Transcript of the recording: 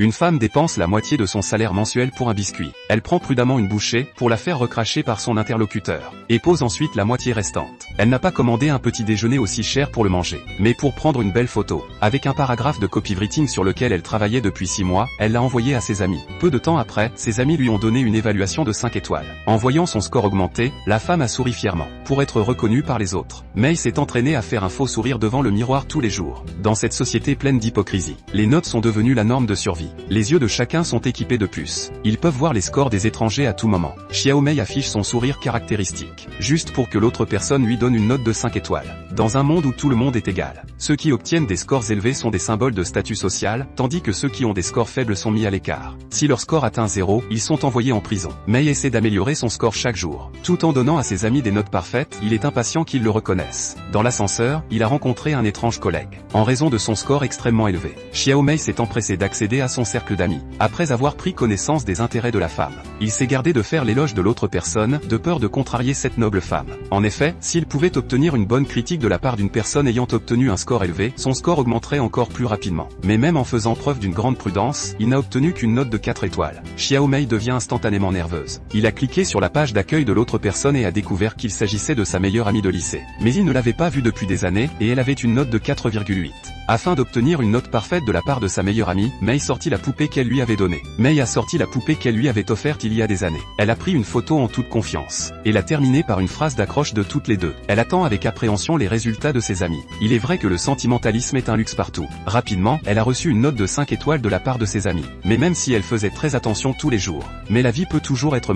Une femme dépense la moitié de son salaire mensuel pour un biscuit. Elle prend prudemment une bouchée pour la faire recracher par son interlocuteur, et pose ensuite la moitié restante. Elle n'a pas commandé un petit déjeuner aussi cher pour le manger, mais pour prendre une belle photo. Avec un paragraphe de copywriting sur lequel elle travaillait depuis 6 mois, elle l'a envoyé à ses amis. Peu de temps après, ses amis lui ont donné une évaluation de 5 étoiles. En voyant son score augmenter, la femme a souri fièrement, pour être reconnue par les autres. May s'est entraînée à faire un faux sourire devant le miroir tous les jours. Dans cette société pleine d'hypocrisie, les notes sont devenues la norme de survie. Les yeux de chacun sont équipés de puces. Ils peuvent voir les scores des étrangers à tout moment. Xiao Mei affiche son sourire caractéristique, juste pour que l'autre personne lui donne une note de 5 étoiles. Dans un monde où tout le monde est égal, ceux qui obtiennent des scores élevés sont des symboles de statut social, tandis que ceux qui ont des scores faibles sont mis à l'écart. Si leur score atteint 0, ils sont envoyés en prison. Mei essaie d'améliorer son score chaque jour. Tout en donnant à ses amis des notes parfaites, il est impatient qu'ils le reconnaissent. Dans l'ascenseur, il a rencontré un étrange collègue. En raison de son score extrêmement élevé, Xiao Mei s'est empressé d'accéder à son cercle d'amis. Après avoir pris connaissance des intérêts de la femme, il s'est gardé de faire l'éloge de l'autre personne, de peur de contrarier cette noble femme. En effet, s'il pouvait obtenir une bonne critique de la part d'une personne ayant obtenu un score élevé, son score augmenterait encore plus rapidement. Mais même en faisant preuve d'une grande prudence, il n'a obtenu qu'une note de 4 étoiles. Xiao Mei devient instantanément nerveuse. Il a cliqué sur la page d'accueil de l'autre personne et a découvert qu'il s'agissait de sa meilleure amie de lycée. Mais il ne l'avait pas vue depuis des années, et elle avait une note de 4,8. Afin d'obtenir une note parfaite de la part de sa meilleure amie, Mei sortit la poupée qu'elle lui avait donnée. Mei a sorti la poupée qu'elle lui avait offerte il y a des années. Elle a pris une photo en toute confiance, et l'a terminée par une phrase d'accroche de toutes les deux. Elle attend avec appréhension les résultats de ses amis. Il est vrai que le sentimentalisme est un luxe partout. Rapidement, elle a reçu une note de 5 étoiles de la part de ses amis. Mais même si elle faisait très attention tous les jours, mais la vie peut toujours être